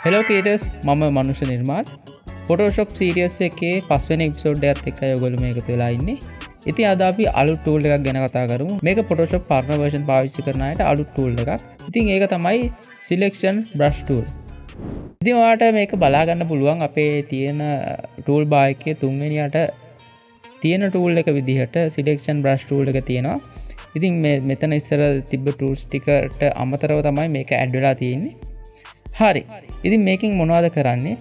Hello creators මම මනුෂ්‍ය නිර්මාල් Photoshop serious එකේ 5 වෙනි එපිසෝඩ් එකත් එක්කයි ඔයගොල්ලෝ මේකත් වෙලා ඉන්නේ. ඉතින් අද අපි අලුත් ටූල් එකක් ගැන කතා කරමු. මේක Photoshop partner version පාවිච්චි කරන අයට අලුත් ටූල් එකක්. ඉතින් ඒක තමයි selection brush tool. ඉතින් ඔයාලට මේක බලා ගන්න පුළුවන් අපේ තියෙන ටූල් බාර් එකේ තුන්වෙනියට තියෙන ටූල් එක විදිහට selection brush tool එක තියෙනවා. ඉතින් මෙතන ඉස්සර තිබ්බ ටූල්ස් ටිකට අමතරව තමයි මේක ඇඩ් වෙලා තියෙන්නේ. හරි. ඉතින් මේකෙන් මොනවද කරන්නේ?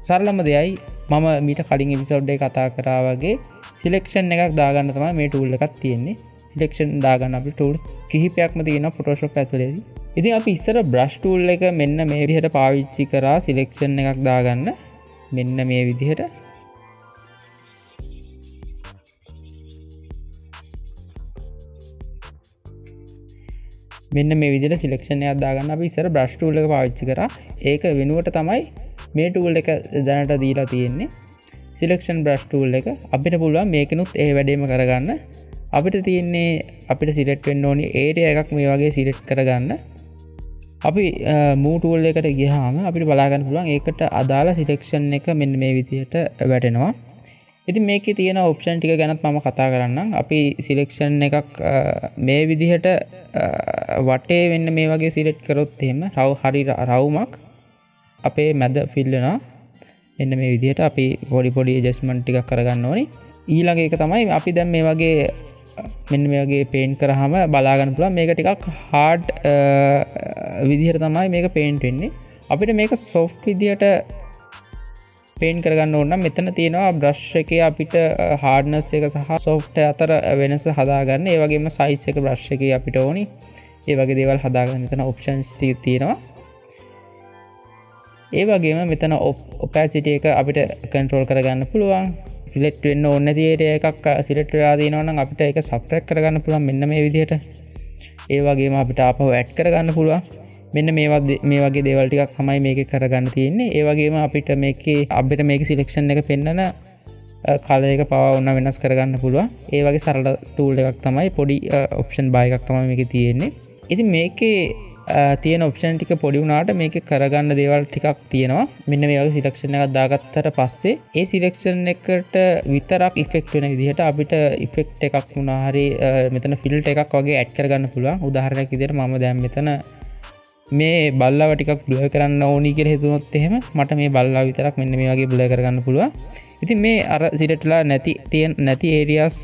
සරලම දෙයයි මම මීට කලින් එපිසෝඩ් එකේ කතා කරා වගේ සිලෙක්ෂන් එකක් දාගන්න තමයි මේ ටූල් එකක් තියෙන්නේ. සිලෙක්ෂන් දාගන්න අපිට ටූල්ස් කිහිපයක්ම තියෙනවා Photoshop ඇතුලේදී. ඉතින් අපි ඉස්සර brush tool එක මෙන්න මේ විදිහට පාවිච්චි කරා සිලෙක්ෂන් එකක් දාගන්න. මෙන්න මේ විදිහට. මෙන්න මේ විදිහට සිලෙක්ෂන් එකක් දාගන්න අපි ඉස්සර brush tool එක පාවිච්චි කරා. ඒක වෙනුවට තමයි මේ tool එක දැනට දීලා තියෙන්නේ. selection brush tool එක අපිට පුළුවන් මේකෙනුත් ඒ වැඩේම කරගන්න. අපිට තියෙන්නේ අපිට select වෙන්න ඕනි area එකක් මේ වගේ select කරගන්න. අපි move tool එකට ගියාම අපිට බලා ගන්න පුළුවන් ඒකට අදාළ selection එක මෙන්න මේ විදිහට වැටෙනවා. ඉතින් මේකේ තියෙන ඔප්ෂන් ටික ගැනත් මම කතා කරන්නම්. අපි සිලෙක්ෂන් එකක් මේ විදිහට වටේ වෙන්න මේ වගේ සිලෙක්ට් කරොත් එහෙම හරි රවුමක් අපේ මැද ෆිල් වෙනවා. මෙන්න මේ විදිහට අපි පොඩි ඇඩ්ජස්ට්මන්ට් ටිකක් කරගන්න ඕනේ. ඊළඟ එක තමයි අපි දැන් මේ වගේ මෙන්න මේ වගේ පේන්ට් කරාම බලා ගන්න පුළුවන් මේක ටිකක් හાર્ඩ් විදිහට තමයි මේක පේන්ට් වෙන්නේ. අපිට මේක සොෆ්ට් විදිහට පේන්ට් කරගන්න ඕන නම් මෙතන තියෙනවා බ්‍රෂ් එකේ අපිට හાર્ඩ්නස් එක සහ සොෆ්ට් අතර වෙනස හදාගන්න. ඒ වගේම සයිස් එක බ්‍රෂ් එකේ අපිට ඕනි. ඒ වගේ දේවල් හදාගන්න මෙතන ඔප්ෂන්ස් තියෙනවා. ඒ වගේම මෙතන opacity එක අපිට control කරගන්න පුළුවන්. select වෙන්න ඕනේ නැති area එකක් select වෙලා තියෙනවා නම් අපිට ඒක subtract කරගන්න පුළුවන් මෙන්න මේ විදිහට. ඒ වගේම අපිට ආපහු add කරගන්න පුළුවන්. මෙන්න මේ වගේ දේවල් ටිකක් තමයි මේකේ කරගන්න තියෙන්නේ. ඒ වගේම අපිට මේකේ සිලෙක්ෂන් එක පෙන්නන කලර් එක පවා ඕන වෙනස් කරගන්න පුළුවන්. ඒ වගේ සරල ටූල් එකක් තමයි පොඩි ඔප්ෂන් බාර් එකක් තමයි මේකේ තියෙන්නේ. ඉතින් මේකේ තියෙන ඔප්ෂන් ටික පොඩි වුණාට මේකේ කරගන්න දේවල් ටිකක් තියෙනවා. මෙන්න මේ වගේ සිලෙක්ෂන් එකක් දාගත්තට පස්සේ ඒ සිලෙක්ෂන් එකට විතරක් ඉෆෙක්ට් වෙන විදිහට අපිට ඉෆෙක්ට් එකක් වුණා හරි මෙතන ෆිල්ටර් එකක් වගේ ඇඩ් කරගන්න පුළුවන්. උදාහරණයක් විදිහට මම දැන් මෙතන මේ බල්ලාව ටිකක් බ්ලර් කරන්න ඕනි කියලා හිතුනොත් එහෙම මට මේ බල්ලාව විතරක් මෙන්න මේ වගේ බ්ලර් කරගන්න පුළුවන්. ඉතින් මේ අර සිලෙක්ට්ලා නැති ඒරියාස්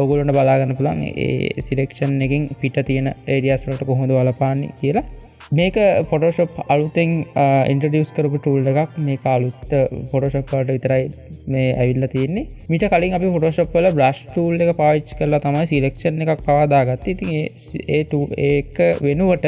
ඕගොල්ලන්ට බලා ගන්න පුළුවන්. ඒ සිලෙක්ෂන් එකෙන් පිට තියෙන ඒරියාස් වලට කොහොමද බලපාන්නේ කියලා. මේක Photoshop අලුතෙන් ඉන්ට්‍රොඩියුස් කරපු ටූල් එකක්. මේක අලුත් Photoshop වලට විතරයි මේ ඇවිල්ලා තියෙන්නේ. මීට කලින් අපි Photoshop වල brush tool එක පාවිච්චි කරලා තමයි සිලෙක්ෂන් එකක් පවා දාගත්තේ. ඉතින් ඒක වෙනුවට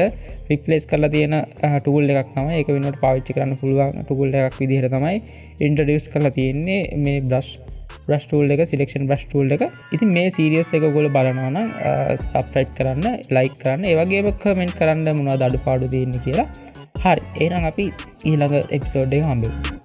රිප්ලේස් කරලා තියෙන ටූල් එකක් තමයි ඒක වෙනුවට පාවිච්චි කරන්න පුළුවන් ටූල් එකක් විදිහට තමයි ඉන්ට්‍රොඩියුස් කරලා තියෙන්නේ මේ brush tool එක selection brush tool එක. ඉතින් මේ සීරීස් එක ඔයගොල්ලෝ බලනවා නම් subscribe කරන්න, like කරන්න, ඒ වගේම comment කරන්න මොනවද අඩුපාඩු තියෙන්නේ කියලා. හරි. එහෙනම් අපි ඊළඟ එපිසෝඩ් එකේ හම්බෙමු.